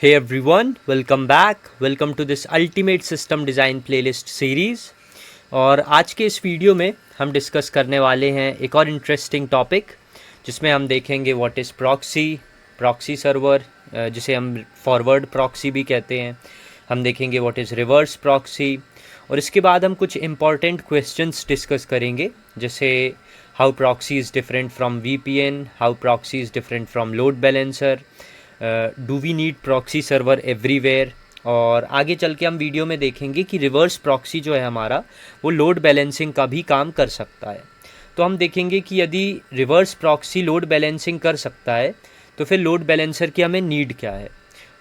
Hey everyone, welcome back. Welcome to this Ultimate System Design Playlist Series. और आज के इस वीडियो में हम डिस्कस करने वाले हैं एक और इंटरेस्टिंग टॉपिक जिसमें हम देखेंगे व्हाट इज़ प्रॉक्सी सर्वर, जिसे हम फॉरवर्ड प्रॉक्सी भी कहते हैं। हम देखेंगे व्हाट इज़ रिवर्स प्रॉक्सी और इसके बाद हम कुछ इम्पॉर्टेंट क्वेश्चंस डिस्कस करेंगे, जैसे how proxy is different from VPN, how proxy is different from load balancer, do we need proxy server everywhere. और आगे चल के हम वीडियो में देखेंगे कि रिवर्स प्रॉक्सी जो है हमारा वो लोड बैलेंसिंग का भी काम कर सकता है। तो हम देखेंगे कि यदि रिवर्स प्रॉक्सी लोड बैलेंसिंग कर सकता है तो फिर लोड बैलेंसर की हमें नीड क्या है,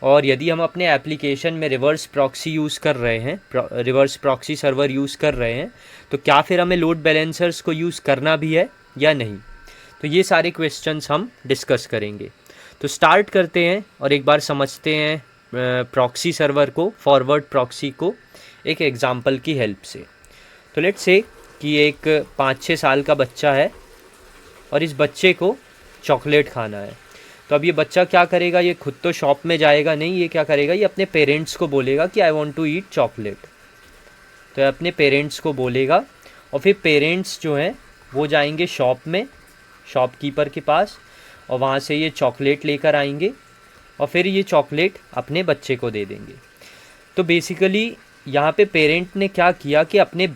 और यदि हम अपने एप्लीकेशन में रिवर्स प्रॉक्सी यूज़ कर रहे हैं, रिवर्स प्रॉक्सी सर्वर यूज़ कर रहे हैं, तो क्या फिर हमें लोड बैलेंसर्स को यूज़ करना भी है या नहीं। तो ये सारे क्वेश्चंस हम डिस्कस करेंगे। तो स्टार्ट करते हैं और एक बार समझते हैं प्रॉक्सी सर्वर को, फॉरवर्ड प्रॉक्सी को एक एग्जांपल की हेल्प से। तो लेट्स से कि एक 5-6 साल का बच्चा है और इस बच्चे को चॉकलेट खाना है। तो अब ये बच्चा क्या करेगा, ये खुद तो शॉप में जाएगा नहीं, ये क्या करेगा, ये अपने पेरेंट्स को बोलेगा कि I want to eat chocolate. तो ये अपने पेरेंट्स को बोलेगा और फिर पेरेंट्स जो हैं वो जाएंगे शॉप में, शॉपकीपर के पास, और वहाँ से ये चॉकलेट लेकर आएंगे और फिर ये चॉकलेट अपने बच्चे को दे देंगे। तो बेसिकली यहाँ पे पेरेंट ने क्या किया कि अपने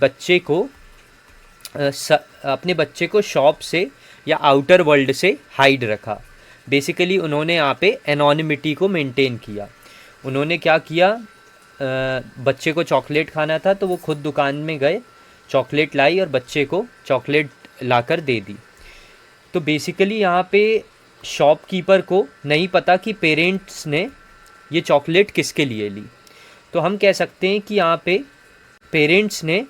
बच्चे को शॉप से या आउटर वर्ल्ड से हाइड रखा। बेसिकली उन्होंने यहाँ पे एनोनिमिटी को मेंटेन किया। उन्होंने क्या किया, बच्चे को चॉकलेट खाना था तो वो खुद दुकान में गए, चॉकलेट लाई और बच्चे को चॉकलेट लाकर दे दी। तो बेसिकली यहाँ पे शॉपकीपर को नहीं पता कि पेरेंट्स ने ये चॉकलेट किसके लिए ली। तो हम कह सकते हैं कि यहाँ पे पेरेंट्स ने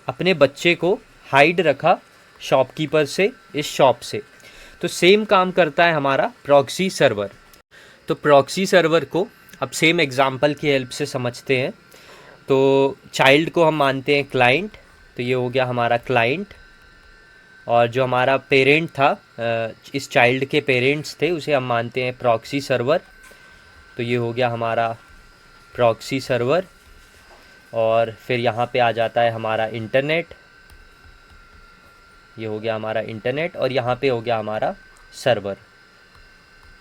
अपने बच्चे को हाइड रखा शॉपकीपर से, इस शॉप से। तो सेम काम करता है हमारा प्रॉक्सी सर्वर। तो प्रॉक्सी सर्वर को अब सेम एग्जांपल की हेल्प से समझते हैं। तो चाइल्ड को हम मानते हैं क्लाइंट, तो ये हो गया हमारा क्लाइंट, और जो हमारा पेरेंट था, इस चाइल्ड के पेरेंट्स थे, उसे हम मानते हैं प्रॉक्सी सर्वर। तो ये हो गया हमारा प्रॉक्सी सर्वर। और फिर यहाँ पे आ जाता है हमारा इंटरनेट, ये हो गया हमारा इंटरनेट, और यहाँ पे हो गया हमारा सर्वर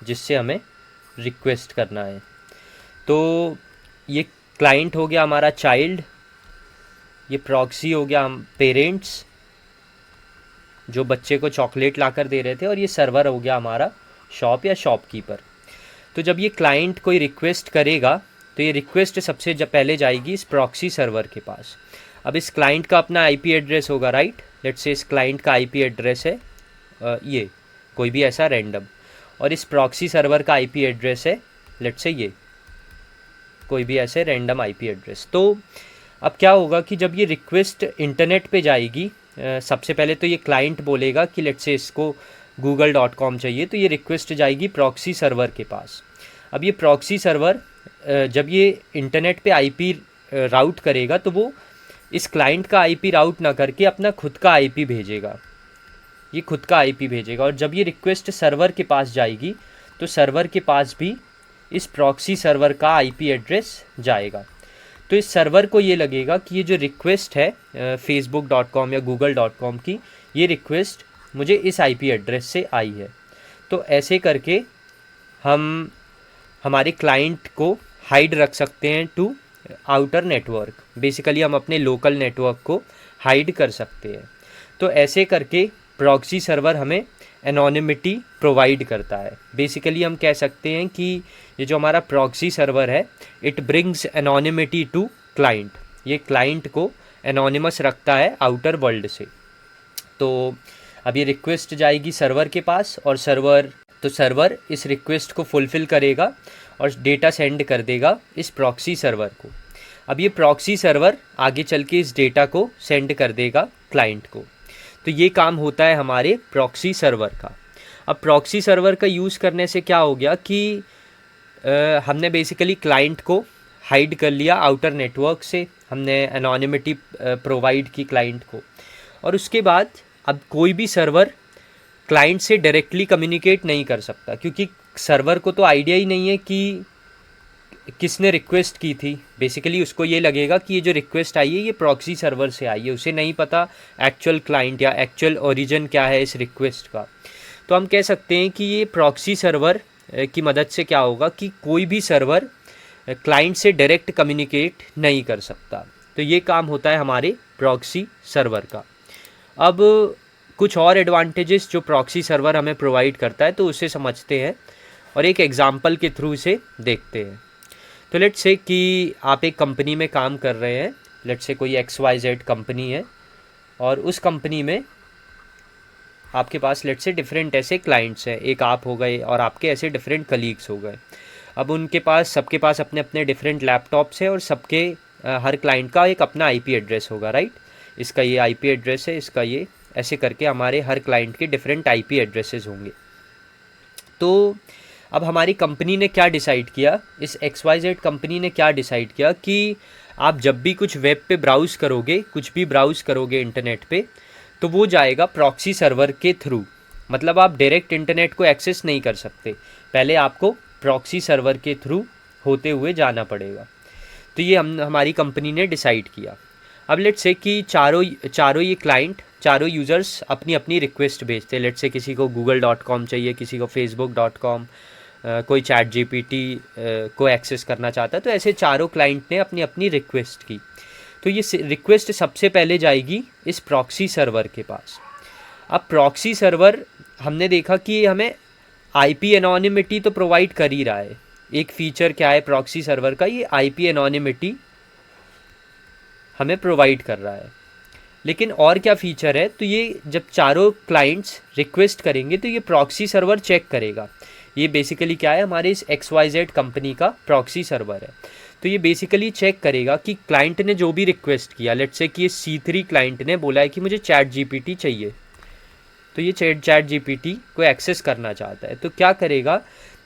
जिससे हमें रिक्वेस्ट करना है। तो ये क्लाइंट हो गया हमारा चाइल्ड, ये प्रॉक्सी हो गया हम पेरेंट्स जो बच्चे को चॉकलेट लाकर दे रहे थे, और ये सर्वर हो गया हमारा शॉप या शॉपकीपर। तो जब ये क्लाइंट कोई रिक्वेस्ट करेगा तो ये रिक्वेस्ट सबसे पहले जाएगी इस प्रॉक्सी सर्वर के पास। अब इस क्लाइंट का अपना IP एड्रेस होगा, राइट। लेट्स से इस क्लाइंट का IP एड्रेस है ये कोई भी ऐसा रैंडम, और इस प्रॉक्सी सर्वर का IP एड्रेस है लेट्स से ये कोई भी ऐसे रैंडम IP एड्रेस। तो अब क्या होगा कि जब ये रिक्वेस्ट इंटरनेट पे जाएगी, सबसे पहले तो ये क्लाइंट बोलेगा कि लेट्स से इसको google.com चाहिए, तो ये रिक्वेस्ट जाएगी प्रॉक्सी सर्वर के पास। अब ये प्रॉक्सी सर्वर जब ये इंटरनेट पे IP राउट करेगा तो वो इस क्लाइंट का IP राउट ना करके अपना खुद का IP भेजेगा, ये खुद का IP भेजेगा। और जब ये रिक्वेस्ट सर्वर के पास जाएगी तो सर्वर के पास भी इस प्रॉक्सी सर्वर का IP एड्रेस जाएगा। तो इस सर्वर को ये लगेगा कि ये जो रिक्वेस्ट है facebook.com या google.com की, ये रिक्वेस्ट मुझे इस IP एड्रेस से आई है। तो ऐसे करके हम हमारे क्लाइंट को हाइड रख सकते हैं टू आउटर नेटवर्क। बेसिकली हम अपने लोकल नेटवर्क को हाइड कर सकते हैं। तो ऐसे करके प्रॉक्सी सर्वर हमें एनोनिमिटी प्रोवाइड करता है। बेसिकली हम कह सकते हैं कि ये जो हमारा प्रॉक्सी सर्वर है, it brings anonymity to client. ये क्लाइंट को एनोनिमस रखता है आउटर वर्ल्ड से। तो अब ये रिक्वेस्ट जाएगी सर्वर के पास, और सर्वर इस रिक्वेस्ट को फुलफ़िल करेगा और डेटा सेंड कर देगा इस प्रॉक्सी सर्वर को। अब ये प्रॉक्सी सर्वर आगे चल के इस डेटा को सेंड कर देगा क्लाइंट को। तो ये काम होता है हमारे प्रॉक्सी सर्वर का। अब प्रॉक्सी सर्वर का यूज़ करने से क्या हो गया कि हमने बेसिकली क्लाइंट को हाइड कर लिया आउटर नेटवर्क से, हमने एनोनिमिटी प्रोवाइड की क्लाइंट को। और उसके बाद अब कोई भी सर्वर क्लाइंट से डायरेक्टली कम्युनिकेट नहीं कर सकता, क्योंकि सर्वर को तो आइडिया ही नहीं है कि किसने रिक्वेस्ट की थी, बेसिकली उसको ये लगेगा कि ये जो रिक्वेस्ट आई है ये प्रॉक्सी सर्वर से आई है, उसे नहीं पता एक्चुअल क्लाइंट या एक्चुअल ओरिजिन क्या है इस रिक्वेस्ट का। तो हम कह सकते हैं कि ये प्रॉक्सी सर्वर की मदद से क्या होगा कि कोई भी सर्वर क्लाइंट से डायरेक्ट कम्युनिकेट नहीं कर सकता। तो ये काम होता है हमारे प्रॉक्सी सर्वर का। अब कुछ और एडवांटेजेस जो प्रॉक्सी सर्वर हमें प्रोवाइड करता है तो उसे समझते हैं और एक एग्जांपल के थ्रू इसे देखते हैं। तो लेट्स से कि आप एक कंपनी में काम कर रहे हैं, लेट्स से कोई XYZ कंपनी है और उस कंपनी में आपके पास लेट्स से डिफरेंट ऐसे क्लाइंट्स हैं, एक आप हो गए और आपके ऐसे डिफरेंट कलीग्स हो गए। अब उनके पास सबके पास अपने अपने डिफरेंट लैपटॉप्स हैं और सबके हर क्लाइंट का एक अपना IP एड्रेस होगा, राइट। इसका ये IP एड्रेस है, इसका ये, ऐसे करके हमारे हर क्लाइंट के डिफरेंट IP एड्रेसेस होंगे। तो अब हमारी कंपनी ने क्या डिसाइड किया, इस XYZ कंपनी ने क्या डिसाइड किया कि आप जब भी कुछ वेब पे ब्राउज़ करोगे, कुछ भी ब्राउज़ करोगे इंटरनेट पे, तो वो जाएगा प्रॉक्सी सर्वर के थ्रू। मतलब आप डायरेक्ट इंटरनेट को एक्सेस नहीं कर सकते, पहले आपको प्रॉक्सी सर्वर के थ्रू होते हुए जाना पड़ेगा। तो ये हमारी कंपनी ने डिसाइड किया। अब लेट्स से कि चारों ये क्लाइंट, चारों यूज़र्स अपनी अपनी रिक्वेस्ट भेजते हैं। लेट्स से किसी को google.com चाहिए, किसी को facebook.com, कोई ChatGPT को एक्सेस करना चाहता है। तो ऐसे चारों क्लाइंट ने अपनी अपनी रिक्वेस्ट की। तो ये रिक्वेस्ट सबसे पहले जाएगी इस प्रॉक्सी सर्वर के पास। अब प्रॉक्सी सर्वर हमने देखा कि हमें IP एनोनिमिटी तो प्रोवाइड कर ही रहा है। एक फीचर क्या है प्रॉक्सी सर्वर का, ये IP एनोनिमिटी हमें प्रोवाइड कर रहा है। लेकिन और क्या फीचर है, तो ये जब चारों क्लाइंट्स रिक्वेस्ट करेंगे तो ये प्रॉक्सी सर्वर चेक करेगा। ये बेसिकली क्या है, हमारे इस XYZ कंपनी का प्रॉक्सी सर्वर है। तो ये बेसिकली चेक करेगा कि क्लाइंट ने जो भी रिक्वेस्ट किया, लेट्स से कि ये C3 क्लाइंट ने बोला है कि मुझे ChatGPT चाहिए, तो ये ChatGPT को एक्सेस करना चाहता है। तो क्या करेगा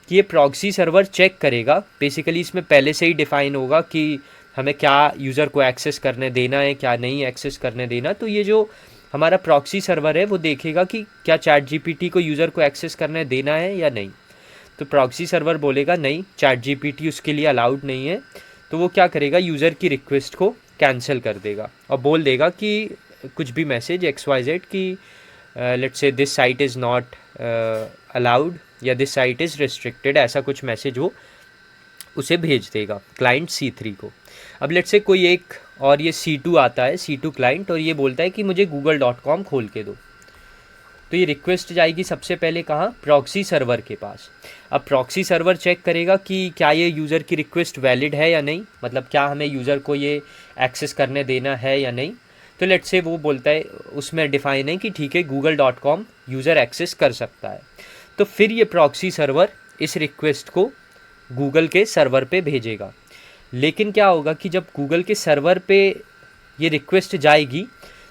कि ये प्रॉक्सी सर्वर चेक करेगा। बेसिकली इसमें पहले से ही डिफाइन होगा कि हमें क्या यूज़र को एक्सेस करने देना है, क्या नहीं एक्सेस करने देना। तो ये जो हमारा प्रॉक्सी सर्वर है वो देखेगा कि क्या ChatGPT को यूज़र को एक्सेस करने देना है या नहीं। तो प्रॉक्सी सर्वर बोलेगा नहीं, ChatGPT उसके लिए अलाउड नहीं है। तो वो क्या करेगा, यूज़र की रिक्वेस्ट को कैंसिल कर देगा और बोल देगा कि कुछ भी मैसेज XYZ की let's say this site is not allowed या दिस साइट इज़ रिस्ट्रिक्टेड, ऐसा कुछ मैसेज वो उसे भेज देगा क्लाइंट C3 को। अब लेट्स से कोई एक और ये C2 आता है, C2 क्लाइंट, और ये बोलता है कि मुझे google.com खोल के दो। तो ये रिक्वेस्ट जाएगी सबसे पहले कहाँ, प्रॉक्सी सर्वर के पास। अब प्रॉक्सी सर्वर चेक करेगा कि क्या ये यूज़र की रिक्वेस्ट वैलिड है या नहीं, मतलब क्या हमें यूज़र को ये एक्सेस करने देना है या नहीं। तो लेट्स से वो बोलता है, उसमें डिफाइन है कि ठीक है google.com यूज़र एक्सेस कर सकता है। तो फिर ये प्रॉक्सी सर्वर इस रिक्वेस्ट को गूगल के सर्वर पे भेजेगा। लेकिन क्या होगा कि जब गूगल के सर्वर पे ये रिक्वेस्ट जाएगी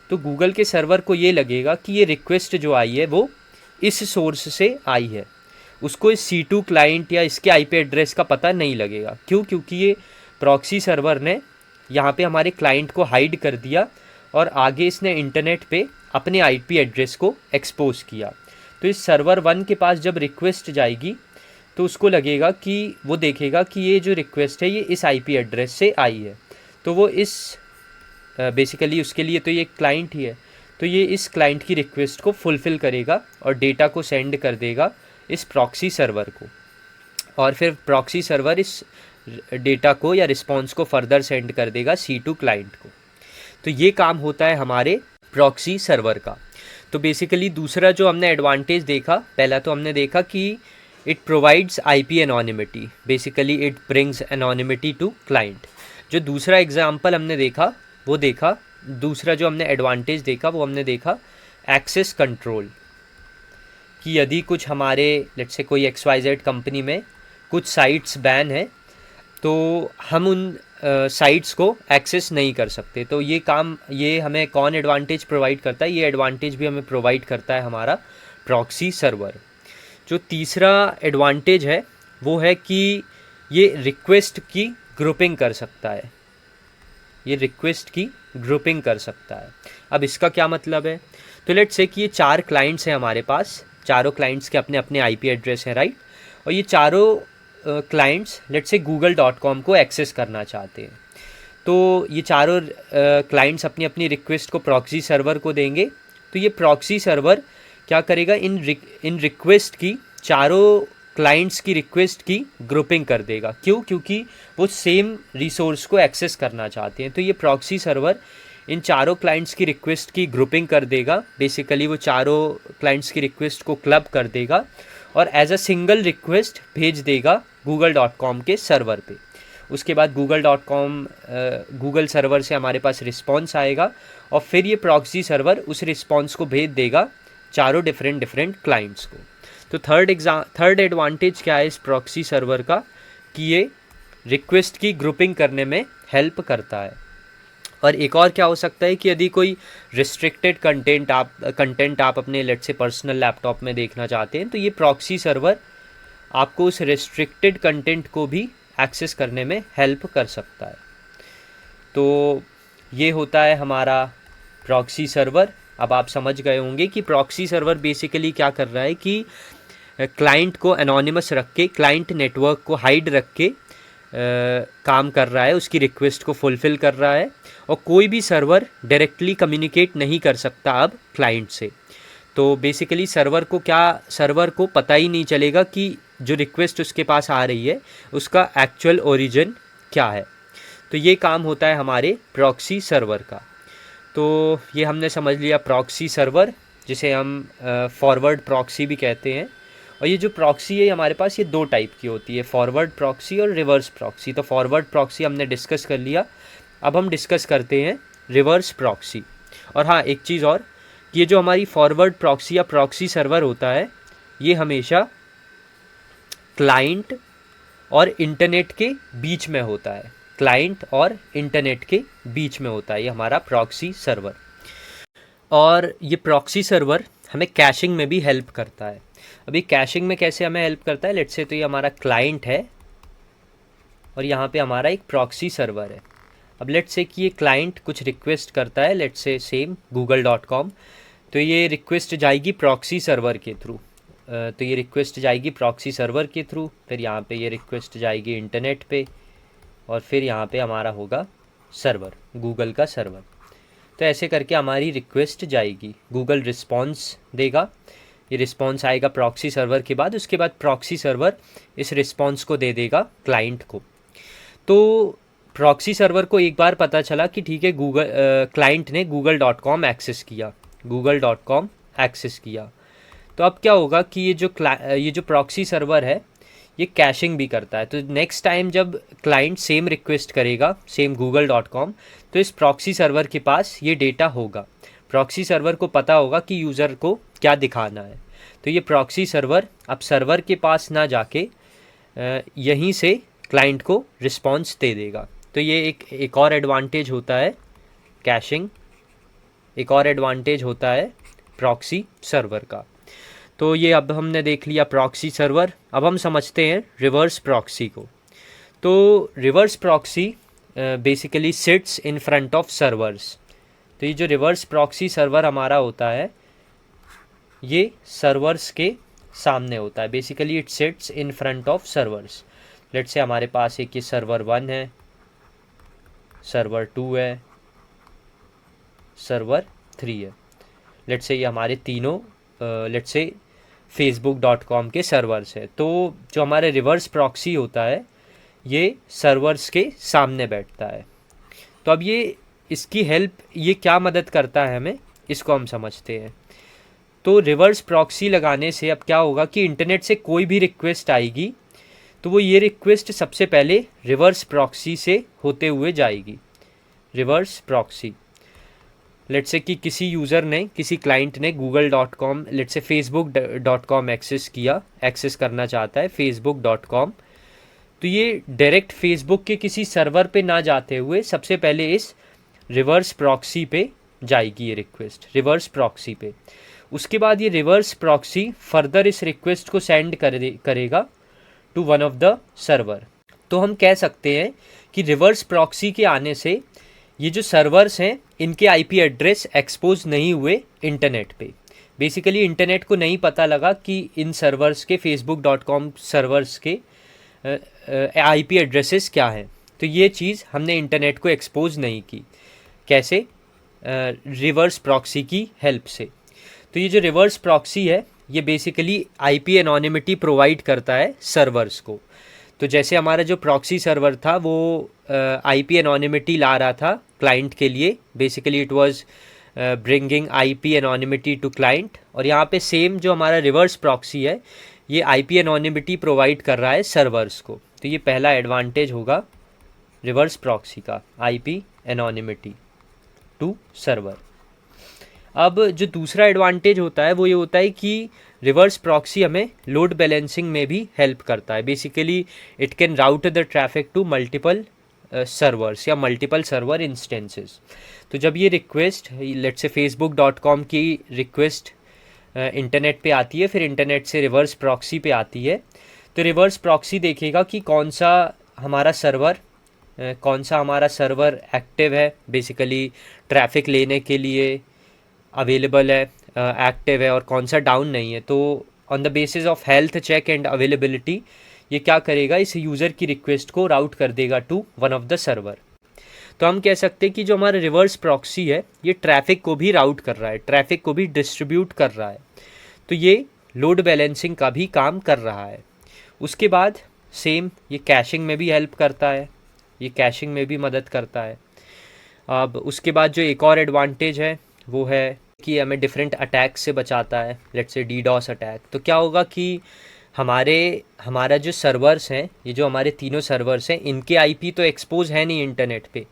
तो गूगल के सर्वर को ये लगेगा कि ये रिक्वेस्ट जो आई है वो इस सोर्स से आई है। उसको इस C2 क्लाइंट या इसके IP एड्रेस का पता नहीं लगेगा। क्यों? क्योंकि ये प्रॉक्सी सर्वर ने यहाँ पे हमारे क्लाइंट को हाइड कर दिया और आगे इसने इंटरनेट पे अपने IP एड्रेस को एक्सपोज किया। तो इस सर्वर 1 के पास जब रिक्वेस्ट जाएगी तो उसको लगेगा कि वो देखेगा कि ये जो रिक्वेस्ट है ये इस IP एड्रेस से आई है। तो वो इस बेसिकली उसके लिए तो ये क्लाइंट ही है, तो ये इस क्लाइंट की रिक्वेस्ट को फुलफ़िल करेगा और डेटा को सेंड कर देगा इस प्रॉक्सी सर्वर को। और फिर प्रॉक्सी सर्वर इस डेटा को या रिस्पॉन्स को फर्दर सेंड कर देगा C2 क्लाइंट को। तो ये काम होता है हमारे प्रॉक्सी सर्वर का। तो बेसिकली दूसरा जो हमने एडवांटेज देखा, पहला तो हमने देखा कि it provides IP anonymity, basically it brings anonymity to client. जो दूसरा एग्जाम्पल हमने देखा वो देखा, दूसरा जो हमने एडवांटेज देखा वो हमने देखा एक्सेस कंट्रोल, कि यदि कुछ हमारे लेट्स से कोई XYZ कंपनी में कुछ साइट्स बैन है तो हम उन साइट्स को एक्सेस नहीं कर सकते। तो ये काम, ये हमें कौन एडवांटेज प्रोवाइड करता है, ये एडवांटेज भी हमें प्रोवाइड करता है हमारा प्रॉक्सी सर्वर। जो तीसरा एडवांटेज है वो है कि ये रिक्वेस्ट की ग्रुपिंग कर सकता है, ये रिक्वेस्ट की ग्रुपिंग कर सकता है। अब इसका क्या मतलब है, तो लेट्स से कि ये 4 क्लाइंट्स हैं हमारे पास, चारों क्लाइंट्स के अपने अपने IP एड्रेस हैं, राइट। और ये चारों क्लाइंट्स लेट्स से google.com को एक्सेस करना चाहते हैं, तो ये चारों क्लाइंट्स अपनी अपनी रिक्वेस्ट को प्रॉक्सी सर्वर को देंगे। तो ये प्रॉक्सी सर्वर क्या करेगा, इन रिक्वेस्ट की, चारों क्लाइंट्स की रिक्वेस्ट की ग्रुपिंग कर देगा। क्यों? क्योंकि वो सेम रिसोर्स को एक्सेस करना चाहते हैं। तो ये प्रॉक्सी सर्वर इन चारों क्लाइंट्स की रिक्वेस्ट की ग्रुपिंग कर देगा। बेसिकली वो चारों क्लाइंट्स की रिक्वेस्ट को क्लब कर देगा और एज अ सिंगल रिक्वेस्ट भेज देगा google.com के सर्वर पे। उसके बाद गूगल सर्वर से हमारे पास रिस्पॉन्स आएगा और फिर ये प्रॉक्सी सर्वर उस रिस्पॉन्स को भेज देगा चारों डिफरेंट क्लाइंट्स को। तो थर्ड एडवांटेज क्या है इस प्रॉक्सी सर्वर का, कि ये रिक्वेस्ट की ग्रुपिंग करने में हेल्प करता है। और एक और क्या हो सकता है कि यदि कोई रिस्ट्रिक्टेड कंटेंट आप अपने लेट्स से पर्सनल लैपटॉप में देखना चाहते हैं, तो ये प्रॉक्सी सर्वर आपको उस रिस्ट्रिक्टेड कंटेंट को भी एक्सेस करने में हेल्प कर सकता है। तो ये होता है हमारा प्रॉक्सी सर्वर। अब आप समझ गए होंगे कि प्रॉक्सी सर्वर बेसिकली क्या कर रहा है कि क्लाइंट को एनोनिमस रख के, क्लाइंट नेटवर्क को हाइड रख के काम कर रहा है, उसकी रिक्वेस्ट को फुलफ़िल कर रहा है और कोई भी सर्वर डायरेक्टली कम्युनिकेट नहीं कर सकता अब क्लाइंट से। तो बेसिकली सर्वर को पता ही नहीं चलेगा कि जो रिक्वेस्ट उसके पास आ रही है उसका एक्चुअल ओरिजिन क्या है। तो ये काम होता है हमारे प्रॉक्सी सर्वर का। तो ये हमने समझ लिया प्रॉक्सी सर्वर, जिसे हम फॉरवर्ड प्रॉक्सी भी कहते हैं। और ये जो प्रॉक्सी है हमारे पास, ये दो टाइप की होती है, फॉरवर्ड प्रॉक्सी और रिवर्स प्रॉक्सी। तो फॉरवर्ड प्रॉक्सी हमने डिस्कस कर लिया, अब हम डिस्कस करते हैं रिवर्स प्रॉक्सी। और हाँ, एक चीज़ और, ये जो हमारी फॉरवर्ड प्रॉक्सी या प्रॉक्सी सर्वर होता है, ये हमेशा क्लाइंट और इंटरनेट के बीच में होता है। क्लाइंट और इंटरनेट के बीच में होता है ये हमारा प्रॉक्सी सर्वर। और ये प्रॉक्सी सर्वर हमें कैशिंग में भी हेल्प करता है। अभी कैशिंग में कैसे हमें हेल्प करता है, लेट्स से तो ये हमारा क्लाइंट है और यहाँ पे हमारा एक प्रॉक्सी सर्वर है। अब लेट्स से कि ये क्लाइंट कुछ रिक्वेस्ट करता है, लेट्स से सेम google.com, तो ये रिक्वेस्ट जाएगी प्रॉक्सी सर्वर के थ्रू। तो ये रिक्वेस्ट जाएगी प्रॉक्सी सर्वर के थ्रू, फिर यहाँ पे ये रिक्वेस्ट जाएगी इंटरनेट पे और फिर यहाँ पे हमारा होगा सर्वर, गूगल का सर्वर। तो ऐसे करके हमारी रिक्वेस्ट जाएगी, गूगल रिस्पॉन्स देगा, ये रिस्पॉन्स आएगा प्रॉक्सी सर्वर के बाद, उसके बाद प्रॉक्सी सर्वर इस रिस्पॉन्स को दे देगा क्लाइंट को। तो प्रॉक्सी सर्वर को एक बार पता चला कि ठीक है, क्लाइंट ने google.com एक्सेस किया, तो अब क्या होगा कि ये जो प्रॉक्सी सर्वर है ये कैशिंग भी करता है। तो नेक्स्ट टाइम जब क्लाइंट सेम रिक्वेस्ट करेगा, सेम google.com, तो इस प्रॉक्सी सर्वर के पास ये डेटा होगा। प्रॉक्सी सर्वर को पता होगा कि यूज़र को क्या दिखाना है। तो ये प्रॉक्सी सर्वर अब सर्वर के पास ना जाके यहीं से क्लाइंट को रिस्पॉन्स दे देगा। तो ये एक और एडवांटेज होता है कैशिंग, एक और एडवांटेज होता है प्रॉक्सी सर्वर का। तो ये अब हमने देख लिया प्रॉक्सी सर्वर। अब हम समझते हैं रिवर्स प्रॉक्सी को। तो reverse proxy basically sits in front of servers. तो ये जो रिवर्स प्रॉक्सी सर्वर हमारा होता है ये सर्वर्स के सामने होता है। Basically it sits in front of servers. Let's say हमारे पास एक ये सर्वर 1 है, सर्वर 2 है, सर्वर 3 है। लेट्स से ये हमारे तीनों लेट्स से facebook.com के सर्वर्स है। तो जो हमारे रिवर्स प्रॉक्सी होता है ये सर्वर्स के सामने बैठता है। तो अब ये इसकी हेल्प, ये क्या मदद करता है हमें, इसको हम समझते हैं। तो रिवर्स प्रॉक्सी लगाने से अब क्या होगा कि इंटरनेट से कोई भी रिक्वेस्ट आएगी तो वो ये रिक्वेस्ट सबसे पहले रिवर्स प्रॉक्सी से होते हुए जाएगी। रिवर्स प्रॉक्सी, लेट्स से कि किसी यूज़र ने, किसी क्लाइंट ने google.com, let's say facebook.com access करना चाहता है facebook.com, तो ये डायरेक्ट फेसबुक के किसी सर्वर पे ना जाते हुए सबसे पहले इस रिवर्स प्रॉक्सी पे जाएगी ये रिक्वेस्ट, रिवर्स प्रॉक्सी पे। उसके बाद ये रिवर्स प्रॉक्सी फर्दर इस रिक्वेस्ट को सेंड करेगा to one of the server. तो हम कह सकते हैं कि रिवर्स प्रॉक्सी के आने से ये जो सर्वर्स हैं इनके आईपी एड्रेस एक्सपोज नहीं हुए इंटरनेट पे। बेसिकली इंटरनेट को नहीं पता लगा कि इन सर्वर्स के, facebook.com सर्वर्स के आईपी एड्रेसेस क्या हैं। तो ये चीज़ हमने इंटरनेट को एक्सपोज नहीं की। कैसे? रिवर्स प्रॉक्सी की हेल्प से। तो ये जो रिवर्स प्रॉक्सी है ये बेसिकली आईपी एनोनिमिटी प्रोवाइड करता है सर्वर्स को। तो जैसे हमारा जो प्रॉक्सी सर्वर था वो आईपी एनोनिमिटी ला रहा था क्लाइंट के लिए, basically it was bringing IP anonymity to client, और यहाँ पे सेम जो हमारा रिवर्स प्रॉक्सी है ये आईपी एनोनिमिटी प्रोवाइड कर रहा है सर्वर्स को। तो ये पहला एडवांटेज होगा रिवर्स प्रॉक्सी का, आईपी एनोनिमिटी टू सर्वर। अब जो दूसरा एडवांटेज होता है वो ये होता है कि रिवर्स प्रॉक्सी हमें लोड बैलेंसिंग में भी हेल्प करता है। Basically it can route the traffic to multiple servers या मल्टीपल सर्वर इंस्टेंसेस। तो जब ये रिक्वेस्ट लेट्स से facebook.com की रिक्वेस्ट इंटरनेट पे आती है, फिर इंटरनेट से रिवर्स प्रॉक्सी पे आती है, तो रिवर्स प्रॉक्सी देखेगा कि कौन सा हमारा सर्वर एक्टिव है, बेसिकली ट्रैफिक लेने के लिए अवेलेबल है, एक्टिव है, और कौन सा डाउन नहीं है। तो on the basis of health check and availability ये क्या करेगा, इस यूज़र की रिक्वेस्ट को राउट कर देगा to one of the server. तो हम कह सकते हैं कि जो हमारा रिवर्स प्रॉक्सी है ये ट्रैफिक को भी राउट कर रहा है, ट्रैफिक को भी डिस्ट्रीब्यूट कर रहा है। तो ये लोड बैलेंसिंग का भी काम कर रहा है। उसके बाद सेम ये कैशिंग में भी हेल्प करता है, ये कैशिंग में भी मदद करता है। अब उसके बाद जो एक और एडवांटेज है वो है कि हमें डिफरेंट अटैक से बचाता है, लेट्स से डीडॉस अटैक। तो क्या होगा कि हमारा जो सर्वर्स हैं, ये जो हमारे तीनों सर्वर्स हैं, इनके आईपी तो एक्सपोज है नहीं इंटरनेट पे।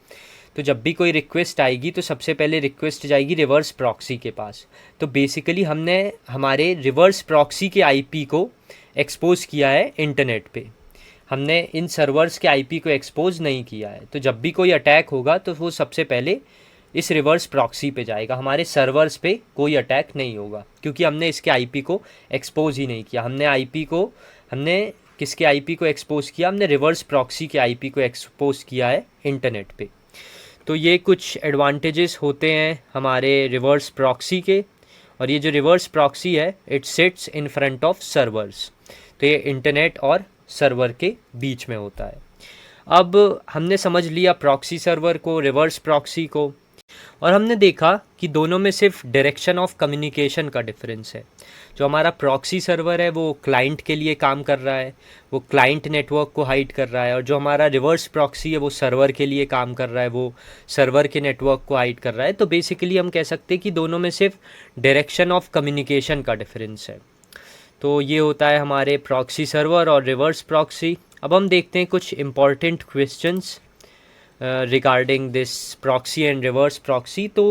तो जब भी कोई रिक्वेस्ट आएगी तो सबसे पहले रिक्वेस्ट जाएगी रिवर्स प्रॉक्सी के पास। तो बेसिकली हमने हमारे रिवर्स प्रॉक्सी के आईपी को एक्सपोज किया है इंटरनेट पे, हमने इन सर्वर्स के आईपी को एक्सपोज नहीं किया है। तो जब भी कोई अटैक होगा तो वो सबसे पहले इस रिवर्स प्रॉक्सी पे जाएगा, हमारे सर्वर्स पे कोई अटैक नहीं होगा क्योंकि हमने इसके आईपी को एक्सपोज ही नहीं किया। हमने किसके आईपी को एक्सपोज किया, हमने रिवर्स प्रॉक्सी के आईपी को एक्सपोज किया है इंटरनेट पे। तो ये कुछ एडवांटेजेस होते हैं हमारे रिवर्स प्रॉक्सी के। और ये जो रिवर्स प्रॉक्सी है it sits in front of servers, तो ये इंटरनेट और सर्वर के बीच में होता है। अब हमने समझ लिया प्रॉक्सी सर्वर को, रिवर्स प्रॉक्सी को, और हमने देखा कि दोनों में सिर्फ डायरेक्शन ऑफ कम्युनिकेशन का डिफरेंस है। जो हमारा प्रॉक्सी सर्वर है वो क्लाइंट के लिए काम कर रहा है, वो क्लाइंट नेटवर्क को हाइड कर रहा है, और जो हमारा रिवर्स प्रॉक्सी है वो सर्वर के लिए काम कर रहा है, वो सर्वर के नेटवर्क को हाइड कर रहा है। तो बेसिकली हम कह सकते हैं कि दोनों में सिर्फ डायरेक्शन ऑफ कम्युनिकेशन का डिफरेंस है। तो ये होता है हमारे प्रॉक्सी सर्वर और रिवर्स प्रॉक्सी। अब हम देखते हैं कुछ important questions regarding this proxy and reverse proxy. तो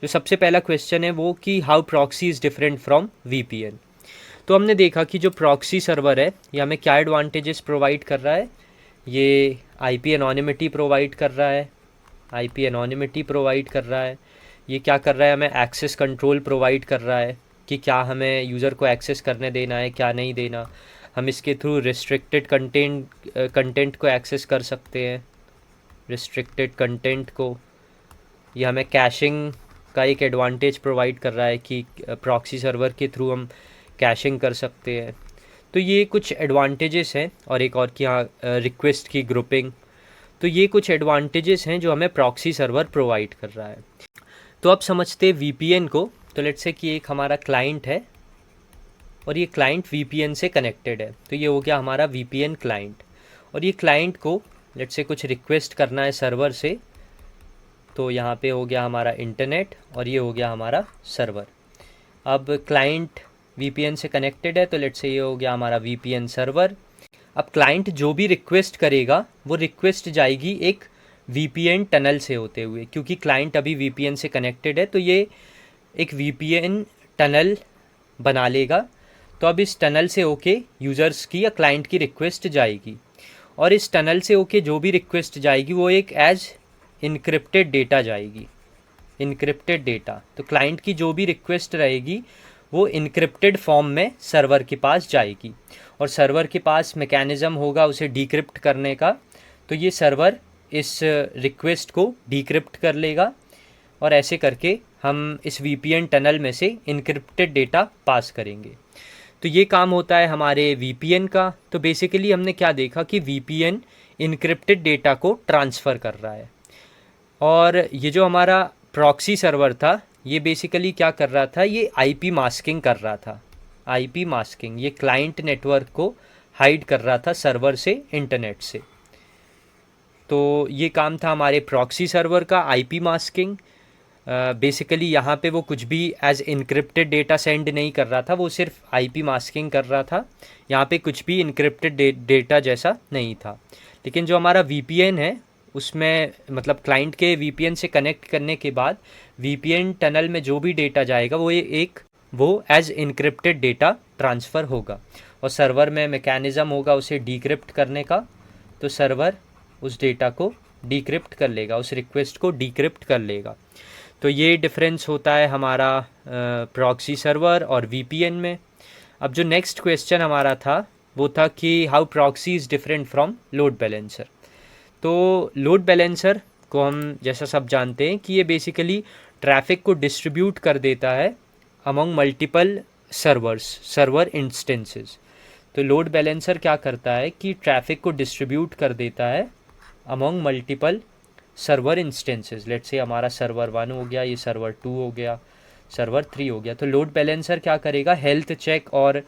जो सबसे पहला क्वेश्चन है वो कि how proxy is different from VPN. तो हमने देखा कि जो प्रॉक्सी सर्वर है ये हमें क्या एडवांटेजेस प्रोवाइड कर रहा है, ये आईपी एनोनिमिटी प्रोवाइड कर रहा है, आईपी एनोनिमिटी प्रोवाइड कर रहा है। ये क्या कर रहा है, हमें एक्सेस कंट्रोल प्रोवाइड कर रहा है कि क्या हमें यूज़र को एक्सेस करने देना है, क्या नहीं देना। हम इसके थ्रू रिस्ट्रिक्टेड कंटेंट को एक्सेस कर सकते हैं, रिस्ट्रिक्टेड कंटेंट को। ये हमें कैशिंग का एक एडवांटेज प्रोवाइड कर रहा है कि प्रॉक्सी सर्वर के थ्रू हम कैशिंग कर सकते हैं। तो ये कुछ एडवांटेजेस हैं, और एक और कि हाँ रिक्वेस्ट की ग्रुपिंग। तो ये कुछ एडवांटेजेस हैं जो हमें प्रॉक्सी सर्वर प्रोवाइड कर रहा है। तो अब समझते हैं वीपीएन को। तो लेट्स से कि एक हमारा क्लाइंट है और ये क्लाइंट वीपीएन से कनेक्टेड है। तो ये हो गया हमारा वीपीएन क्लाइंट, और ये क्लाइंट को लेट्स से कुछ रिक्वेस्ट करना है सर्वर से। तो यहाँ पे हो गया हमारा इंटरनेट और ये हो गया हमारा सर्वर। अब क्लाइंट वीपीएन से कनेक्टेड है, तो लेट्स से ये हो गया हमारा वीपीएन सर्वर। अब क्लाइंट जो भी रिक्वेस्ट करेगा वो रिक्वेस्ट जाएगी एक वीपीएन टनल से होते हुए, क्योंकि क्लाइंट अभी वीपीएन से कनेक्टेड है तो ये एक वीपीएन टनल बना लेगा। तो अब इस टनल से होके यूज़र्स की या क्लाइंट की रिक्वेस्ट जाएगी, और इस टनल से होके जो भी रिक्वेस्ट जाएगी वो एक एज इनक्रिप्टेड डेटा जाएगी, इनक्रिप्टेड डेटा। तो क्लाइंट की जो भी रिक्वेस्ट रहेगी वो इनक्रिप्टेड फॉर्म में सर्वर के पास जाएगी, और सर्वर के पास मैकेनिज़्म होगा उसे डिक्रिप्ट करने का। तो ये सर्वर इस रिक्वेस्ट को डिक्रिप्ट कर लेगा, और ऐसे करके हम इस वीपीएन टनल में से इनक्रिप्टेड डेटा पास करेंगे। तो ये काम होता है हमारे VPN का। तो बेसिकली हमने क्या देखा कि VPN इनक्रिप्टेड डेटा को ट्रांसफ़र कर रहा है, और ये जो हमारा प्रॉक्सी सर्वर था ये बेसिकली क्या कर रहा था, ये IP मास्किंग कर रहा था। IP मास्किंग, ये क्लाइंट नेटवर्क को हाइड कर रहा था सर्वर से, इंटरनेट से। तो ये काम था हमारे प्रॉक्सी सर्वर का, IP मास्किंग। बेसिकली यहाँ पे वो कुछ भी एज इनक्रिप्टेड डेटा सेंड नहीं कर रहा था, वो सिर्फ IP मास्किंग कर रहा था। यहाँ पे कुछ भी इनक्रिप्टेड डेटा जैसा नहीं था। लेकिन जो हमारा VPN है उसमें, मतलब क्लाइंट के VPN से कनेक्ट करने के बाद VPN टनल में जो भी डेटा जाएगा वो एज इनक्रिप्टेड डेटा ट्रांसफ़र होगा, और सर्वर में मैकेनिज़्म होगा उसे डिक्रिप्ट करने का। तो सर्वर उस डेटा को डिक्रिप्ट कर लेगा, उस रिक्वेस्ट को डिक्रिप्ट कर लेगा। तो ये डिफरेंस होता है हमारा प्रॉक्सी सर्वर और VPN में। अब जो नेक्स्ट क्वेश्चन हमारा था वो था कि how proxy is different from load balancer. तो लोड बैलेंसर को हम जैसा सब जानते हैं कि ये बेसिकली ट्रैफिक को डिस्ट्रीब्यूट कर देता है अमंग मल्टीपल सर्वर इंस्टेंसेस। तो लोड बैलेंसर क्या करता है कि ट्रैफिक को डिस्ट्रीब्यूट कर देता है among multiple server instances. Let's say हमारा सर्वर 1 हो गया, ये सर्वर 2 हो गया, सर्वर 3 हो गया। तो लोड बैलेंसर क्या करेगा, हेल्थ चेक और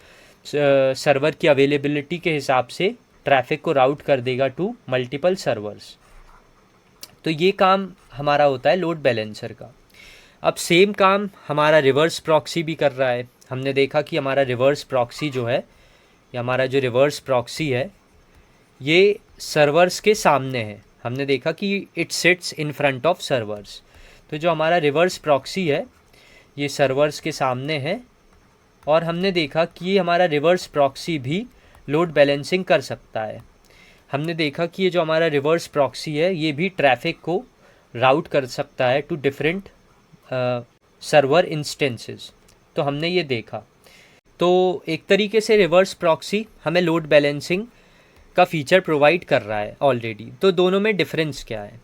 सर्वर की अवेलेबिलिटी के हिसाब से ट्रैफिक को राउट कर देगा टू मल्टीपल सर्वर्स। तो ये काम हमारा होता है लोड बैलेंसर का। अब सेम काम हमारा रिवर्स प्रॉक्सी भी कर रहा है। हमने देखा कि हमारा रिवर्स प्रॉक्सी जो है, या हमारा जो रिवर्स प्रॉक्सी है ये सर्वर्स के सामने है। हमने देखा कि it sits in front of servers. तो जो हमारा रिवर्स प्रॉक्सी है ये सर्वर्स के सामने है, और हमने देखा कि ये हमारा रिवर्स प्रॉक्सी भी लोड बैलेंसिंग कर सकता है। हमने देखा कि ये जो हमारा रिवर्स प्रॉक्सी है ये भी ट्रैफिक को राउट कर सकता है टू डिफरेंट सर्वर इंस्टेंसेस। तो हमने ये देखा। तो एक तरीके से रिवर्स प्रॉक्सी हमें लोड बैलेंसिंग का फीचर प्रोवाइड कर रहा है ऑलरेडी। तो दोनों में डिफरेंस क्या है,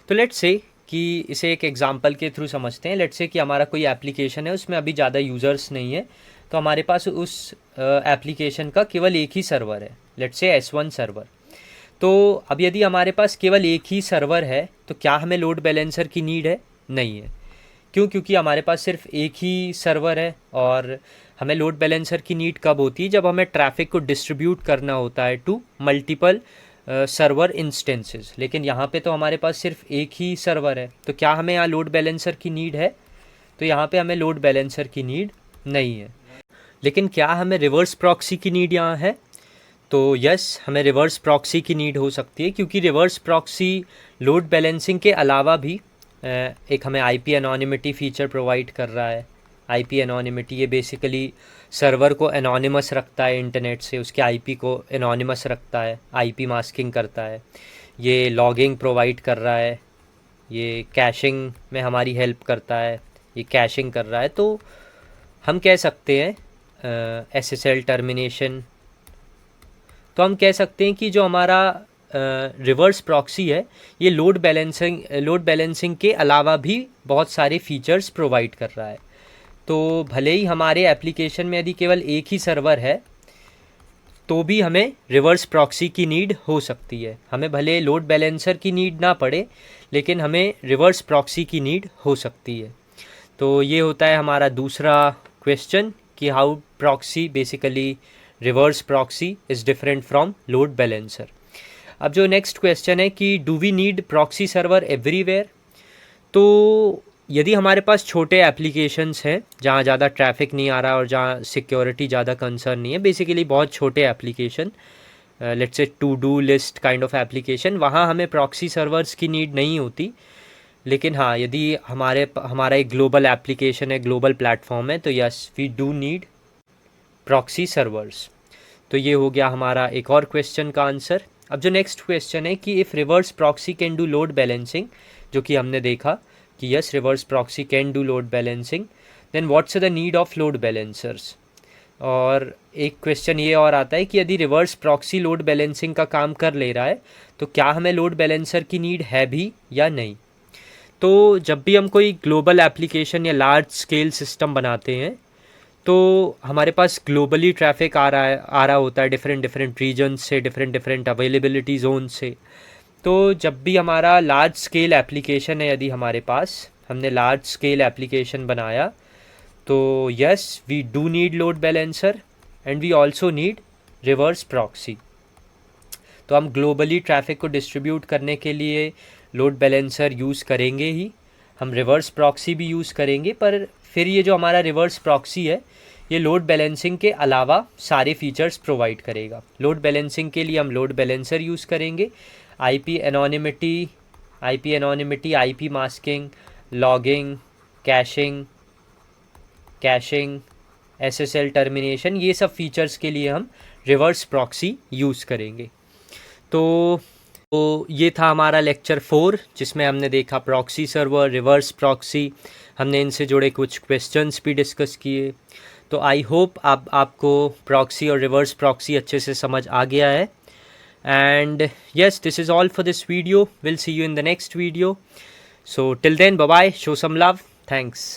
तो लेट्स से कि इसे एक एग्जांपल के थ्रू समझते हैं। लेट्स से कि हमारा कोई एप्लीकेशन है, उसमें अभी ज़्यादा यूज़र्स नहीं है, तो हमारे पास उस एप्लीकेशन का केवल एक ही सर्वर है, लेट्स से S1 सर्वर। तो अब यदि हमारे पास केवल एक ही सर्वर है तो क्या हमें लोड बैलेंसर की नीड है? नहीं है। क्यों? क्योंकि हमारे पास सिर्फ एक ही सर्वर है, और हमें लोड बैलेंसर की नीड कब होती है, जब हमें ट्रैफिक को डिस्ट्रीब्यूट करना होता है टू मल्टीपल सर्वर इंस्टेंसेस। लेकिन यहाँ पे तो हमारे पास सिर्फ एक ही सर्वर है, तो क्या हमें यहाँ लोड बैलेंसर की नीड है? तो यहाँ पे हमें लोड बैलेंसर की नीड नहीं है। लेकिन क्या हमें रिवर्स प्रॉक्सी की नीड यहाँ है? तो यस, हमें रिवर्स प्रॉक्सी की नीड हो सकती है, क्योंकि रिवर्स प्रॉक्सी लोड बैलेंसिंग के अलावा भी एक हमें IP एनोनिमिटी फीचर प्रोवाइड कर रहा है। IP एनोनिमिटी ये बेसिकली सर्वर को एनोनिमस रखता है इंटरनेट से, उसके IP को एनोनिमस रखता है, IP मास्किंग करता है। ये लॉगिंग प्रोवाइड कर रहा है, ये कैशिंग में हमारी हेल्प करता है, ये कैशिंग कर रहा है। तो हम कह सकते हैं SSL टर्मिनेशन। तो हम कह सकते हैं कि जो हमारा रिवर्स प्रॉक्सी है ये लोड बैलेंसिंग के अलावा भी बहुत सारे फीचर्स प्रोवाइड कर रहा है। तो भले ही हमारे एप्लीकेशन में यदि केवल एक ही सर्वर है तो भी हमें रिवर्स प्रॉक्सी की नीड हो सकती है। हमें भले लोड बैलेंसर की नीड ना पड़े, लेकिन हमें रिवर्स प्रॉक्सी की नीड हो सकती है। तो ये होता है हमारा दूसरा क्वेश्चन कि how proxy basically reverse proxy is different from load balancer. अब जो नेक्स्ट क्वेश्चन है कि do we need proxy server everywhere. तो यदि हमारे पास छोटे एप्लीकेशंस हैं जहाँ ज़्यादा ट्रैफिक नहीं आ रहा और जहाँ सिक्योरिटी ज़्यादा कंसर्न नहीं है, बेसिकली बहुत छोटे application, let's say to do list kind of application, वहाँ हमें प्रॉक्सी सर्वर्स की नीड नहीं होती। लेकिन हाँ, यदि हमारा एक ग्लोबल एप्लीकेशन है, ग्लोबल प्लेटफॉर्म है, तो yes we do need proxy servers. तो ये हो गया हमारा एक और क्वेश्चन का आंसर। अब जो नेक्स्ट क्वेश्चन है कि if reverse proxy can do load balancing, जो कि हमने देखा कि yes reverse proxy can do load balancing, then what's the need of load balancers. और एक क्वेश्चन ये और आता है कि यदि रिवर्स प्रॉक्सी लोड बैलेंसिंग का काम कर ले रहा है तो क्या हमें लोड बैलेंसर की नीड है भी या नहीं। तो जब भी हम कोई ग्लोबल एप्लीकेशन या लार्ज स्केल सिस्टम बनाते हैं तो हमारे पास ग्लोबली ट्रैफिक आ रहा होता है डिफरेंट डिफरेंट रीजन से, डिफरेंट डिफरेंट अवेलेबिलिटी जोन से। तो जब भी हमारा लार्ज स्केल एप्लीकेशन है, यदि हमारे पास हमने लार्ज स्केल एप्लीकेशन बनाया, तो yes we do need load balancer and we also need reverse proxy. तो हम ग्लोबली ट्रैफिक को डिस्ट्रीब्यूट करने के लिए लोड बैलेंसर यूज़ करेंगे ही, हम रिवर्स प्रॉक्सी भी यूज़ करेंगे। पर फिर ये जो हमारा रिवर्स प्रॉक्सी है, ये लोड बैलेंसिंग के अलावा सारे फीचर्स प्रोवाइड करेगा। लोड बैलेंसिंग के लिए हम लोड बैलेंसर यूज़ करेंगे, IP anonymity, IP masking, logging, caching, SSL termination, ये सब फीचर्स के लिए हम रिवर्स प्रॉक्सी यूज़ करेंगे। तो ये था हमारा लेक्चर 4, जिसमें हमने देखा प्रॉक्सी सर्वर, रिवर्स प्रॉक्सी, हमने इनसे जुड़े कुछ क्वेश्चंस भी डिस्कस किए। तो आई होप आपको प्रॉक्सी और रिवर्स प्रॉक्सी अच्छे से समझ आ गया है। And yes, this is all for this video. We'll see you in the next video. So till then, bye bye, show some love, thanks.